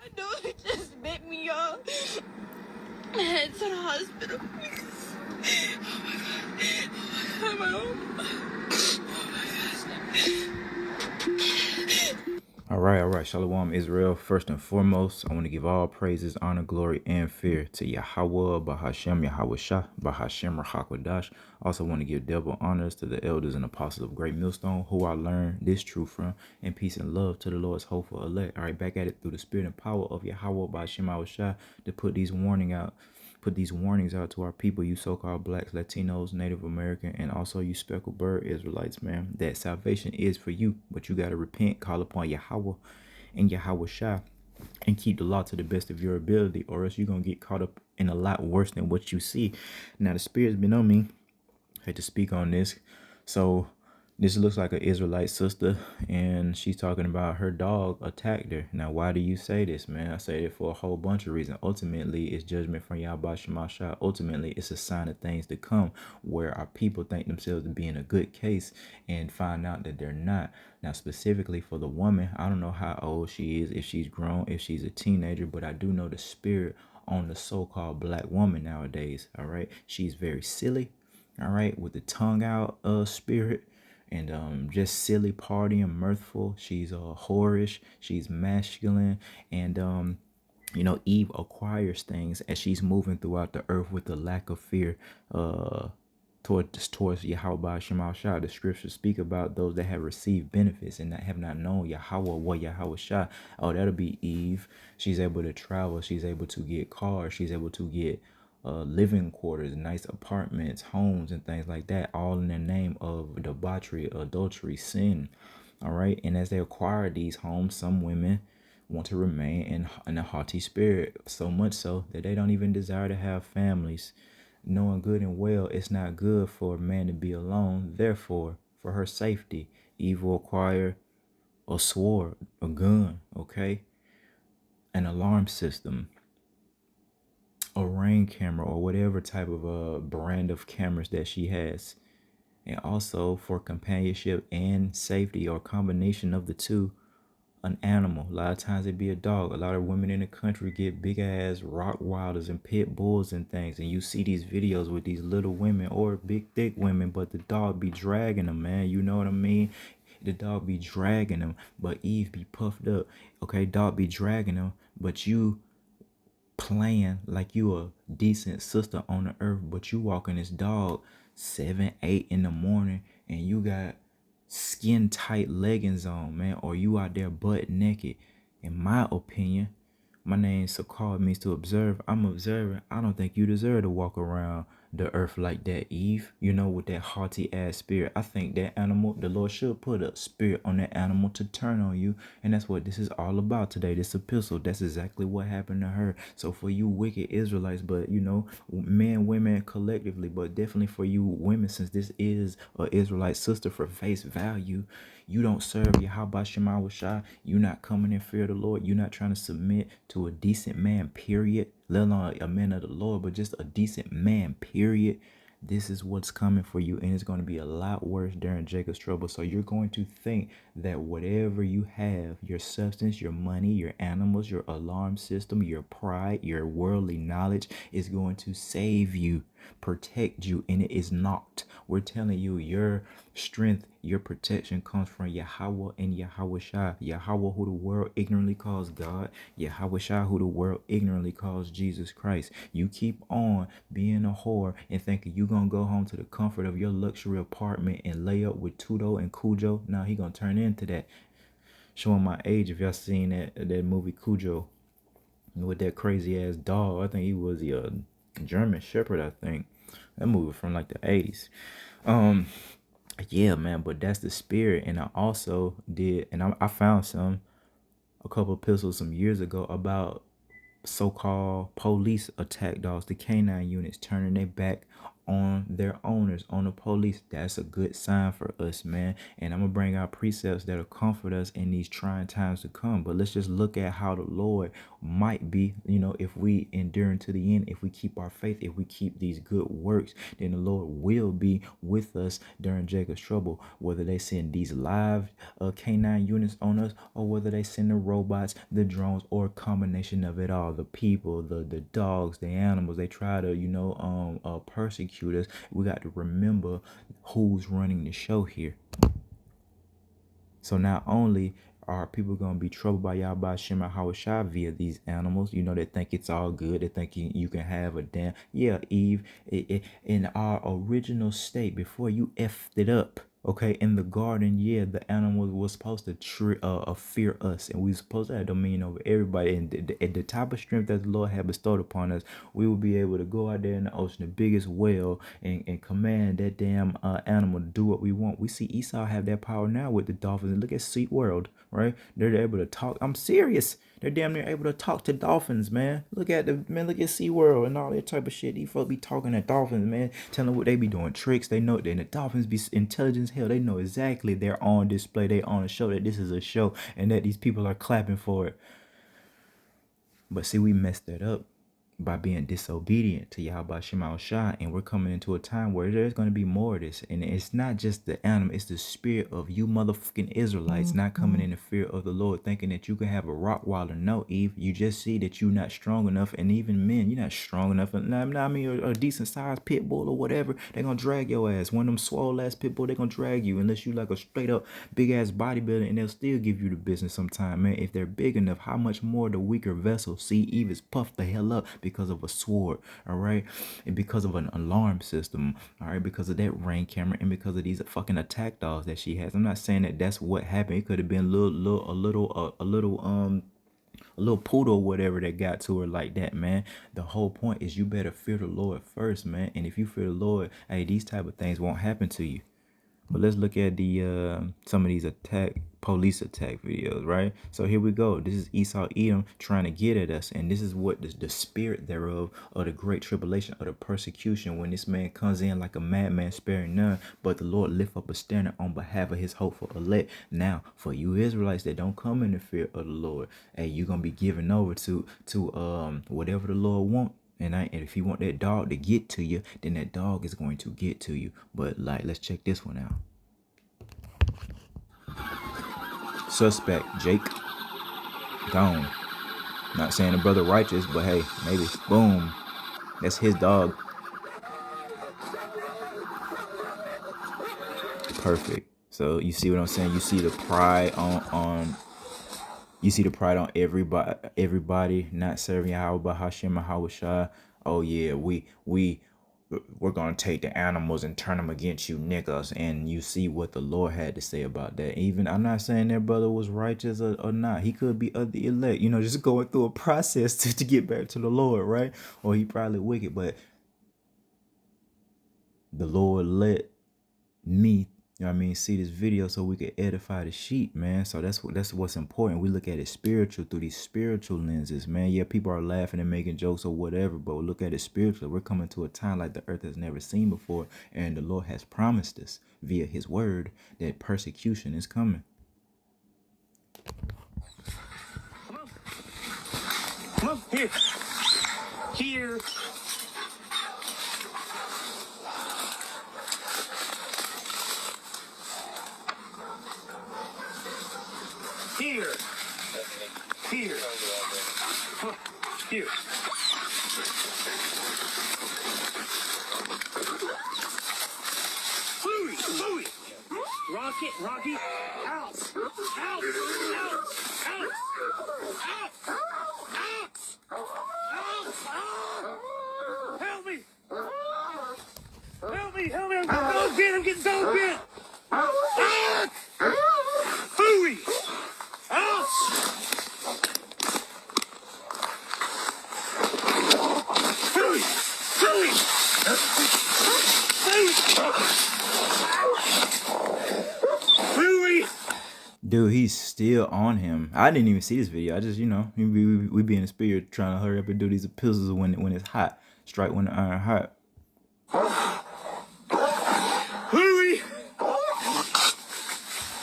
I know it just bit me off. I head to the hospital. Oh my God. All right. Shalom, Israel. First and foremost, I want to give all praises, honor, glory, and fear to Yahweh, Bahashem, Yahweh Shah, Bahashem, Rahakwadash. Also want to give double honors to the elders and apostles of Great Millstone, who I learned this truth from, and peace and love to the Lord's hopeful elect. All right, back at it through the spirit and power of Yahweh, Bahashem, Yahweh Shah, to put these warnings out to our people, you so-called blacks, Latinos, Native American, and also you speckled bird Israelites, man, that salvation is for you, but you got to repent, call upon Yahweh and Yahweh Shah, and keep the law to the best of your ability, or else you're going to get caught up in a lot worse than what you see. Now, the Spirit's been on me. I had to speak on this. So this looks like an Israelite sister, and she's talking about her dog attacked her. Now, why do you say this, man? I say it for a whole bunch of reasons. Ultimately, it's judgment from Yahweh Shemashah. Ultimately, it's a sign of things to come, where our people think themselves to be in a good case and find out that they're not. Now, specifically for the woman, I don't know how old she is, if she's grown, if she's a teenager, but I do know the spirit on the so-called black woman nowadays. All right, she's very silly. All right, with the tongue out spirit, and just silly, partying, mirthful. She's whorish, she's masculine, and Eve acquires things as she's moving throughout the earth with a lack of fear towards Yahweh Shemal Shah. The scriptures speak about those that have received benefits and that have not known Yahweh what Yahweh Shah. Oh, that'll be Eve. She's able to travel, she's able to get cars, she's able to get living quarters, nice apartments, homes, and things like that, all in the name of debauchery, adultery, sin. All right. And as they acquire these homes, some women want to remain in a haughty spirit, so much so that they don't even desire to have families, knowing good and well it's not good for a man to be alone. Therefore, for her safety, Eve will acquire a sword, a gun, okay, an alarm system, a Ring camera, or whatever type of brand of cameras that she has. And also for companionship and safety, or combination of the two, an animal. A lot of times it be a dog. A lot of women in the country get big ass Rottweilers and pit bulls and things, and you see these videos with these little women or big thick women, but the dog be dragging them, man. You know what I mean? The dog be dragging them, but Eve be puffed up. Okay, dog be dragging them, but you playing like you a decent sister on the earth, but you walking this dog 7, 8 in the morning, and you got skin tight leggings on, man, or you out there butt naked. In my opinion, my name Sakar means to observe. I'm observing. I don't think you deserve to walk around the earth like that, Eve. You know, with that haughty ass spirit. I think that animal, the Lord should put a spirit on that animal to turn on you. And that's what this is all about today. This epistle. That's exactly what happened to her. So for you wicked Israelites, but men, women collectively, but definitely for you women, since this is a Israelite sister for face value, you don't serve Yahweh Shema Shah. You're not coming in fear of the Lord. You're not trying to submit to a decent man, period. Let alone a man of the Lord, but just a decent man, period. This is what's coming for you, and it's going to be a lot worse during Jacob's trouble. So you're going to think that whatever you have, your substance, your money, your animals, your alarm system, your pride, your worldly knowledge, is going to save you, protect you, and it is not. We're telling you your strength, your protection comes from Yahweh and Yahweh Shah. Yahweh, who the world ignorantly calls God. Yahweh Shah, who the world ignorantly calls Jesus Christ. You keep on being a whore and thinking you gonna go home to the comfort of your luxury apartment and lay up with Tudo and Cujo. Now he gonna turn into that. Showing my age, if y'all seen that movie Cujo with that crazy ass dog. I think he was a German Shepherd, I think. That movie from like the 80s. Yeah, man, but that's the spirit. And I also did, and I found a couple of epistles some years ago about so-called police attack dogs, the canine units turning their back on their owners, on the police. That's a good sign for us, man. And I'm gonna bring out precepts that'll comfort us in these trying times to come. But let's just look at how the Lord might be, if we endure to the end, if we keep our faith, if we keep these good works, then the Lord will be with us during Jacob's trouble. Whether they send these live canine units on us, or whether they send the robots, the drones, or a combination of it all. The people, the dogs, the animals, they try to persecute us. We got to remember who's running the show here. So not only are people going to be troubled by Yahweh Shem Hawashai via these animals, they think it's all good. They think you can have a damn, yeah, Eve, in our original state, before you effed it up, okay, in the garden, yeah, the animals was supposed to fear us, and we supposed to have dominion over everybody. And the type of strength that the Lord had bestowed upon us, we will be able to go out there in the ocean, the biggest whale, and command that damn animal to do what we want. We see Esau have that power now with the dolphins. And look at Sea World, right? They're able to talk. I'm serious. They're damn near able to talk to dolphins, man. Look at SeaWorld and all that type of shit. These folks be talking to dolphins, man. Telling them what they be doing, tricks. They know that the dolphins be intelligent as hell. They know exactly they're on display. They on a show, that this is a show, and that these people are clapping for it. But see, we messed that up by being disobedient to Yahweh Shema Shai, and we're coming into a time where there's going to be more of this. And it's not just the animal, it's the spirit of you motherfucking Israelites not coming in the fear of the Lord, thinking that you can have a Rottweiler. No, Eve, you just see that you're not strong enough. And even men, you're not strong enough. A decent sized pit bull or whatever, they're going to drag your ass. One of them swole ass pit bull, they're going to drag you, unless you like a straight up big ass bodybuilder, and they'll still give you the business sometime, man. If they're big enough, how much more the weaker vessel? See, Eve is puffed the hell up because of a sword, all right, and because of an alarm system, all right, because of that Ring camera, and because of these fucking attack dogs that she has. I'm not saying that that's what happened. It could have been a little poodle or whatever that got to her like that, man. The whole point is you better fear the Lord first, man. And if you fear the Lord, hey, these type of things won't happen to you. But let's look at the some of these police attack videos, right? So here we go. This is Esau Edom trying to get at us, and this is what the spirit thereof of the great tribulation, of the persecution, when this man comes in like a madman, sparing none, but the Lord lift up a standard on behalf of his hopeful elect. Now, for you Israelites that don't come in the fear of the Lord, hey, you're gonna be given over to whatever the Lord wants. And if you want that dog to get to you, then that dog is going to get to you. But let's check this one out. Suspect Jake gone. Not saying the brother righteous, but hey, maybe. Boom. That's his dog. Perfect. So you see what I'm saying? You see the pride on you see the pride on everybody not serving Yahweh Hashem Hawashai. Oh yeah, we're gonna take the animals and turn them against you niggas. And you see what the Lord had to say about that. Even, I'm not saying that brother was righteous or not. He could be of the elect, just going through a process to get back to the Lord, right? Or he probably wicked, but the Lord let me, see this video so we could edify the sheep, man. So that's what's important. We look at it spiritual, through these spiritual lenses, man. Yeah, people are laughing and making jokes or whatever, but we look at it spiritually. We're coming to a time like the earth has never seen before, and the Lord has promised us via his word that persecution is coming. Come on, here. Here. Here. Here. Huh. Here. Louie! Rocky! Out! Help me! I'm getting dog bit! Louie! Out! Louie! Dude, he's still on him. I didn't even see this video. I just, we be in the spirit trying to hurry up and do these epistles when it's hot. Strike when the iron hot.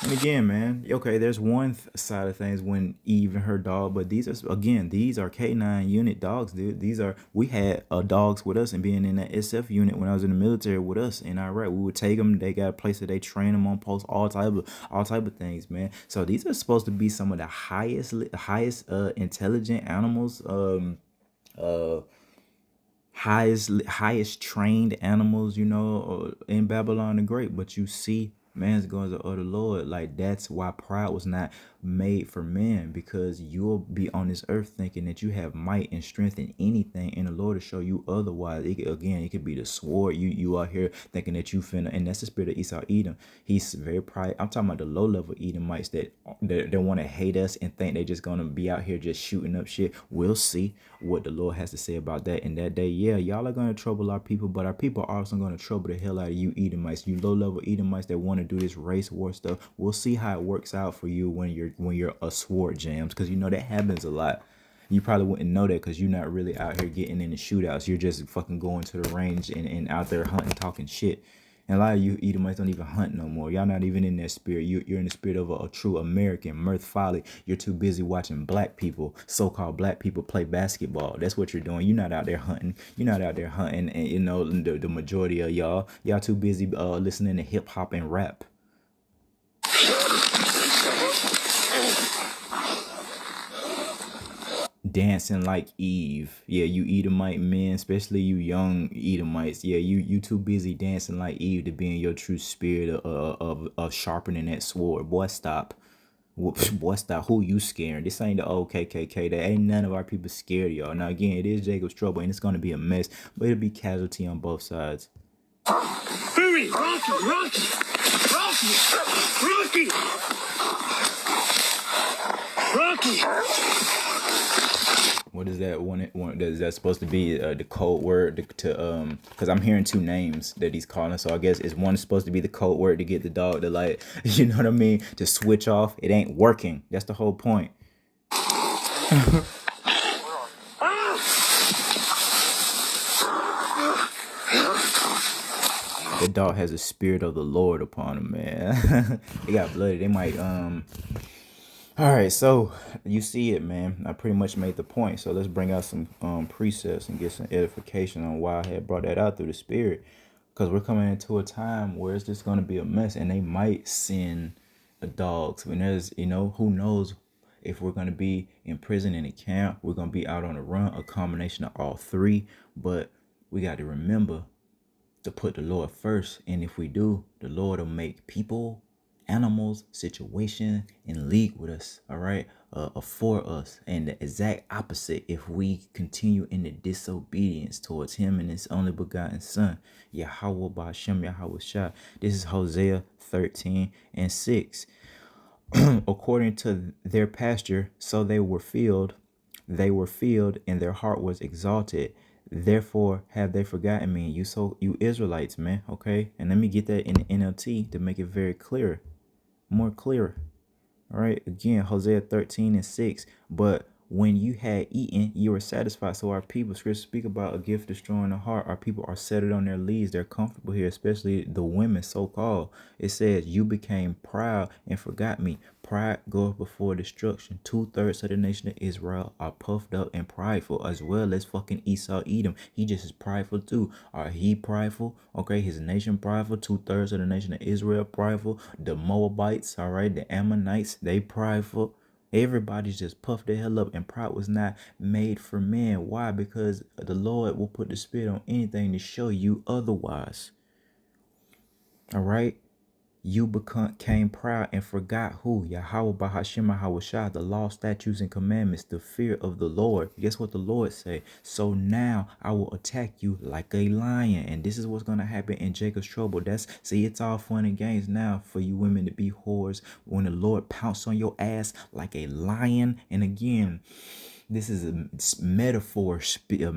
And again, man, okay, there's one side of things when Eve and her dog, but these are K9 unit dogs, dude. We had dogs with us and being in that SF unit when I was in the military with us in Iraq. We would take them. They got a place that they train them on post, all type of things, man. So these are supposed to be some of the highest intelligent animals, uh highest trained animals, in Babylon the Great. But you see, man's going to other Lord. Like, that's why pride was not made for men, because you'll be on this earth thinking that you have might and strength in anything, and the Lord will show you otherwise. It could be the sword. You are here thinking that you finna, and that's the spirit of Esau Edom. He's very pride. I'm talking about the low level Edomites that want to hate us and think they're just gonna be out here just shooting up shit. We'll see what the Lord has to say about that in that day. Yeah, y'all are gonna trouble our people, but our people are also gonna trouble the hell out of you Edomites, you low level Edomites that want to do this race war stuff. We'll see how it works out for you when you're a sword jams, because that happens a lot. You probably wouldn't know that because you're not really out here getting in the shootouts. You're just fucking going to the range and out there hunting, talking shit. And a lot of you Edomites don't even hunt no more. Y'all not even in that spirit. You're in the spirit of a true American, mirth folly. You're too busy watching black people, so-called black people, play basketball. That's what you're doing. You're not out there hunting. You're not out there hunting. And the majority of y'all too busy listening to hip hop and rap. Dancing like Eve. Yeah, you Edomite men, especially you young Edomites. Yeah, you too busy dancing like Eve to be in your true spirit of sharpening that sword. Boy, stop. Boy, stop. Who you scaring? This ain't the old KKK. There ain't none of our people scared of y'all. Now, again, it is Jacob's trouble, and it's going to be a mess, but it'll be casualty on both sides. Hurry! Rocky! Rocky! Rocky! Rocky! Rocky! What is that one? Is that supposed to be the code word to because I'm hearing two names that he's calling. So I guess is one supposed to be the code word to get the dog to, like, you know what I mean, to switch off. It ain't working. That's the whole point. The dog has a spirit of the Lord upon him, man. They got bloody. They might All right, so you see it, man. I pretty much made the point. So let's bring out some precepts and get some edification on why I had brought that out through the spirit. Because we're coming into a time where it's just going to be a mess, and they might send the dogs. When there's, who knows if we're going to be in prison, in a camp, we're going to be out on the run, a combination of all three. But we got to remember to put the Lord first. And if we do, the Lord will make people, animals, situation in league with us, all right, for us. And the exact opposite if we continue in the disobedience towards him and his only begotten son, Yahweh Ba'Shem Yahweh Shah. This is Hosea 13:6. According to their pasture, so they were filled, and their heart was exalted. Therefore have they forgotten me. You Israelites, man. Okay, and let me get that in the NLT to make it very clear, more clear. All right, again, Hosea 13:6. But when you had eaten, you were satisfied. So our people, scripture speak about a gift destroying the heart. Our people are settled on their leads. They're comfortable here, especially the women, so-called. It says, you became proud and forgot me. Pride goeth before destruction. 2/3 of the nation of Israel are puffed up and prideful, as well as fucking Esau Edom. He just is prideful too. Are he prideful? Okay, his nation prideful. 2/3 of the nation of Israel prideful. The Moabites, all right, the Ammonites, they prideful. Everybody's just puffed the hell up, and pride was not made for men. Why? Because the Lord will put the spirit on anything to show you otherwise. All right. You became proud and forgot who? Yahweh Bahashim Yahweh Shah, the law, statutes, and commandments, the fear of the Lord. Guess what the Lord say? So now I will attack you like a lion. And this is what's going to happen in Jacob's trouble. See, it's all fun and games now for you women to be whores when the Lord pounce on your ass like a lion. And again, this is a metaphor speaking,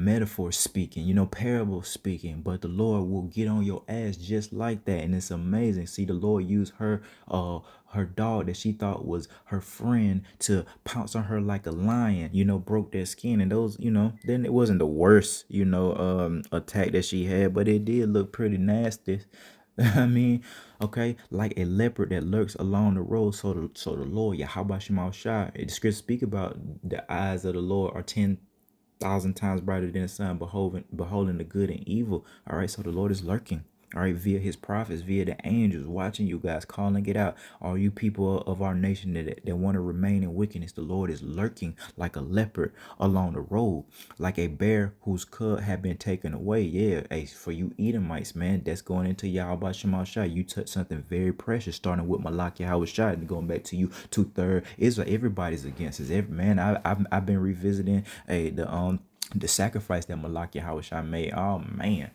parable speaking, but the Lord will get on your ass just like that. And it's amazing. See, the Lord used her dog that she thought was her friend to pounce on her like a lion, broke their skin. And those, then it wasn't the worst, attack that she had, but it did look pretty nasty. I mean, okay, like a leopard that lurks along the road. So the Lord, Yahweh Shema Shai, the scriptures speak about the eyes of the Lord are 10,000 times brighter than the sun, beholding the good and evil. All right, so the Lord is lurking. All right, via his prophets, via the angels watching you guys, calling it out. All you people of our nation that want to remain in wickedness, the Lord is lurking like a leopard along the road, like a bear whose cub had been taken away. Yeah, hey, for you Edomites, man, that's going into Yahweh Shema Shai. You touch something very precious, starting with Malak Yahweh Shai and going back to you 2/3. Israel, everybody's against us. Man, I've been revisiting the sacrifice that Malak Yahweh Shai made. Oh man,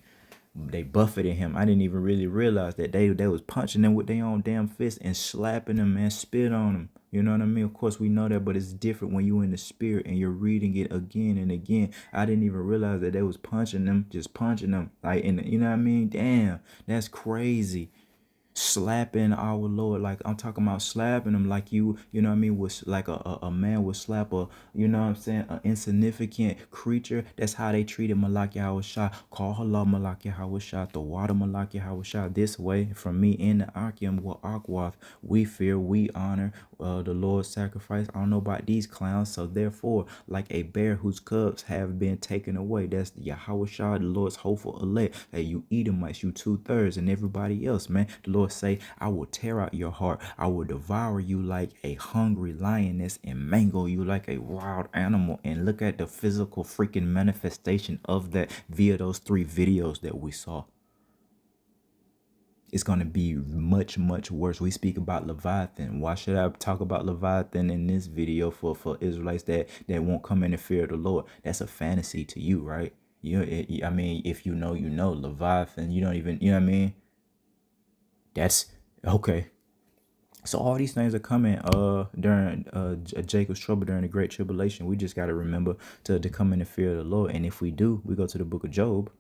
they buffeted him. I didn't even really realize that they was punching him with their own damn fist and slapping him and spit on him. You know what I mean? Of course we know that, but it's different when you in the spirit and you're reading it again and again. I didn't even realize that they was punching them, just punching them. Like, and you know what I mean? Damn, that's crazy. Slapping our Lord, like I'm talking about slapping him like you know what I mean, was like a man would slap a, you know what I'm saying, an insignificant creature. That's how they treated Malak Yahweh Shah. Call Allah Malak Yahweh Shah, the water Malak Yahweh Shah. This way, from me in the Akim wa Akwath, we fear, we honor the Lord's sacrifice. I don't know about these clowns, so therefore, like a bear whose cubs have been taken away, that's Yahweh Shah, the Lord's hopeful elect. Hey, you Edomites, you 2/3, and everybody else, man. The Lord say, I will tear out your heart. I will devour you like a hungry lioness and mangle you like a wild animal. And look at the physical freaking manifestation of that via those 3 videos that we saw. It's going to be much, much worse. We speak about Leviathan. Why should I talk about Leviathan in this video for Israelites that won't come in the fear of the Lord? That's a fantasy to you, right? I mean, if you know, Leviathan, you don't even, you know what I mean? That's okay. So all these things are coming during Jacob's trouble during the great tribulation. We just got to remember to come in the fear of the Lord. And if we do, we go to the book of Job.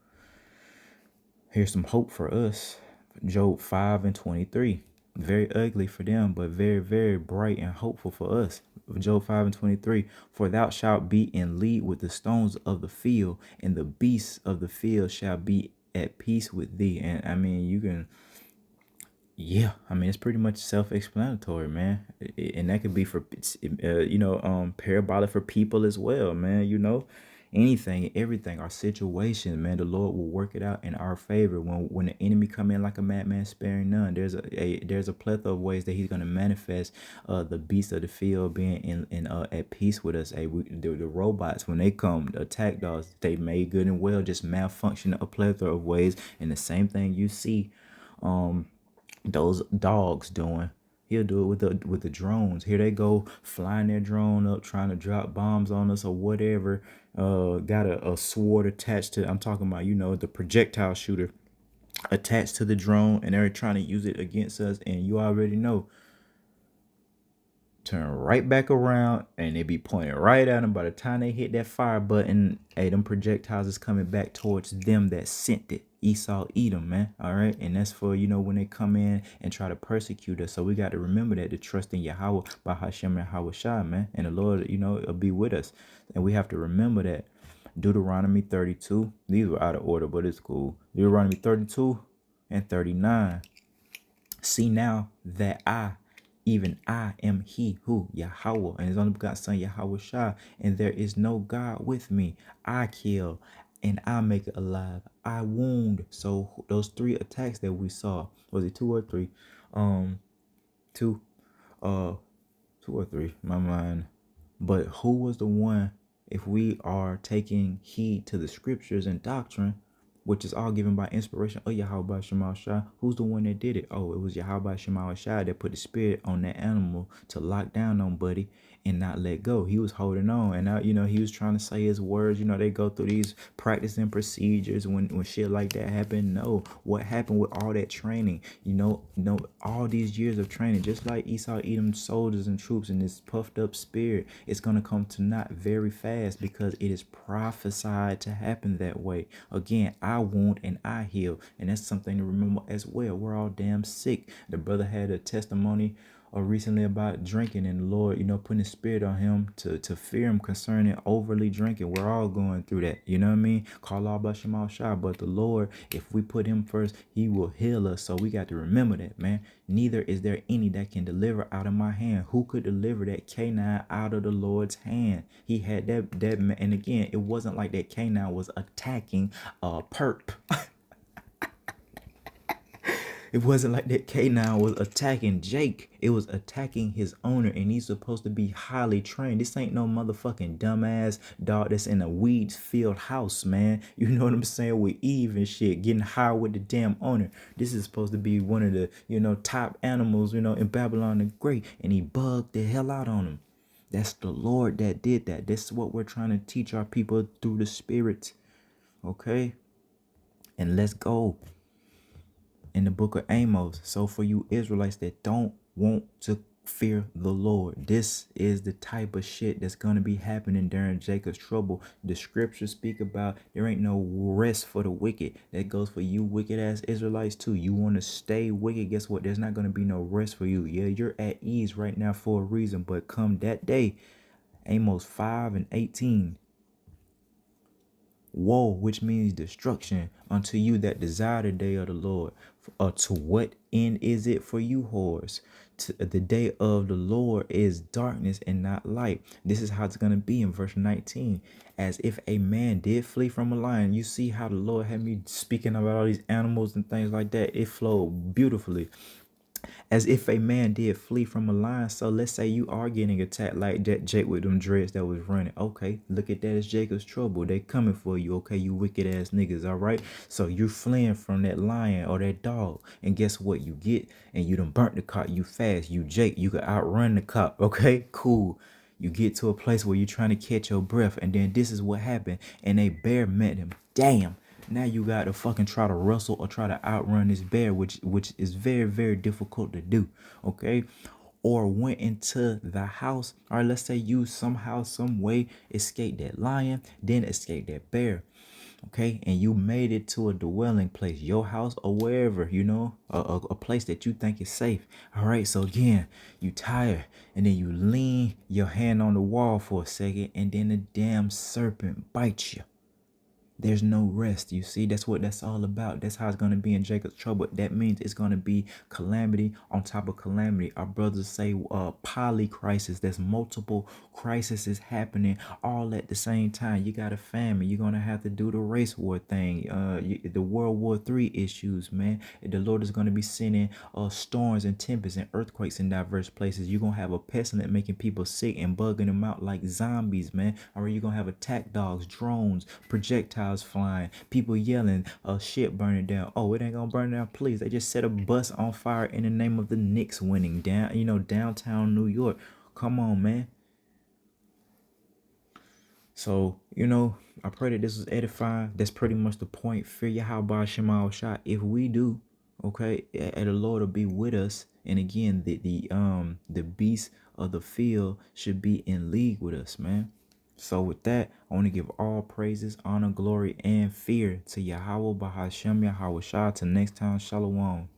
Here's some hope for us. Job 5:23. Very ugly for them, but very, very bright and hopeful for us. Job 5:23. For thou shalt be in league with the stones of the field, and the beasts of the field shall be at peace with thee. And I mean, you can, yeah, I mean, it's pretty much self-explanatory, man. And that could be for, parabolic for people as well, man. You know, anything, everything, our situation, man, the Lord will work it out in our favor. When the enemy come in like a madman, sparing none. There's a plethora of ways that he's gonna manifest the beasts of the field being in at peace with us. The robots, when they come, the attack dogs, they made good and well just malfunction a plethora of ways. And the same thing you see, those dogs doing. He'll do it with the drones. Here they go flying their drone up, trying to drop bombs on us or whatever. Got a sword attached to. I'm talking about, the projectile shooter attached to the drone, and they're trying to use it against us. And you already know, turn right back around and they be pointing right at them. By the time they hit that fire button, hey, them projectiles is coming back towards them that sent it. Esau, Edom, man. All right. And that's for, when they come in and try to persecute us. So we got to remember that, to trust in Yahweh by Hashem and Yahweh Shai, man. And the Lord, will be with us. And we have to remember that. Deuteronomy 32. These were out of order, but it's cool. Deuteronomy 32 and 39. See now that even I am he who, Yahweh, and his only begotten son, Yahweh Shah, and there is no God with me. I kill and I make it alive. I wound. So those 3 attacks that we saw, was it 2 or 3? Two, uh, 2 or 3, my mind. But who was the one, if we are taking heed to the scriptures and doctrine, which is all given by inspiration of Yahweh Shema Shai, who's the one that did it? Oh, it was Yahweh Shema Shai that put the spirit on that animal to lock down on Buddy and not let go. He was holding on, and now, he was trying to say his words. They go through these practicing procedures when shit like that happened. No, what happened with all that training? All these years of training, just like Esau, Edom soldiers and troops in this puffed up spirit, it's gonna come to naught very fast because it is prophesied to happen that way. Again, I wound and I heal, and that's something to remember as well. We're all damn sick. The brother had a testimony recently about drinking, and the Lord, putting His Spirit on him to fear Him concerning overly drinking. We're all going through that. You know what I mean? Call all bless Him all shy. But the Lord, if we put Him first, He will heal us. So we got to remember that, man. Neither is there any that can deliver out of my hand. Who could deliver that canine out of the Lord's hand? He had that man. And again, it wasn't like that canine was attacking perp. It wasn't like that canine was attacking Jake. It was attacking his owner, and he's supposed to be highly trained. This ain't no motherfucking dumbass dog that's in a weeds filled house, man. You know what I'm saying? With Eve and shit, getting high with the damn owner. This is supposed to be one of the, top animals, in Babylon the Great, and he bugged the hell out on him. That's the Lord that did that. This is what we're trying to teach our people through the Spirit. Okay? And let's go in the book of Amos. So for you Israelites that don't want to fear the Lord, this is the type of shit that's going to be happening during Jacob's trouble. The scriptures speak about there ain't no rest for the wicked. That goes for you wicked ass Israelites too. You want to stay wicked, guess what? There's not going to be no rest for you. Yeah, you're at ease right now for a reason, but come that day, Amos 5:18, woe, which means destruction, unto you that desire the day of the Lord. To what end is it for you, whores? The day of the Lord is darkness and not light. This is how it's going to be in verse 19. As if a man did flee from a lion. You see how the Lord had me speaking about all these animals and things like that. It flowed beautifully. As if a man did flee from a lion. So let's say you are getting attacked like that Jake with them dreads that was running. Okay, look at that as Jacob's trouble. They coming for you. Okay, you wicked ass niggas. All right. So you're fleeing from that lion or that dog. And guess what you get? And you done burnt the cop. You fast. You Jake. You can outrun the cop. Okay, cool. You get to a place where you're trying to catch your breath. And then this is what happened. And a bear met him. Damn. Now you got to fucking try to wrestle or try to outrun this bear, which is very, very difficult to do. Okay. Or went into the house, or let's say you somehow, some way escaped that lion, then escaped that bear. Okay, and you made it to a dwelling place, your house or wherever, a place that you think is safe. All right, so again, you tired, and then you lean your hand on the wall for a second, and then the damn serpent bites you. There's no rest. You see, that's what that's all about. That's how it's going to be in Jacob's trouble. That means it's going to be calamity on top of calamity. Our brothers say polycrisis. There's multiple crises happening all at the same time. You got a famine. You're going to have to do the race war thing. The World War III issues, man. The Lord is going to be sending storms and tempests and earthquakes in diverse places. You're going to have a pestilence making people sick and bugging them out like zombies, man. Or you're going to have attack dogs, drones, projectiles flying, people yelling, shit burning down. Oh, it ain't gonna burn down, please. They just set a bus on fire in the name of the Knicks winning downtown New York. Come on, man. So, I pray that this was edifying. That's pretty much the point. Fear Yahweh Shema Shah. If we do, okay, and the Lord will be with us. And again, the beast of the field should be in league with us, man. So with that, I want to give all praises, honor, glory, and fear to Yahweh Bahashem Yahweh Shah. Till next time, Shalom.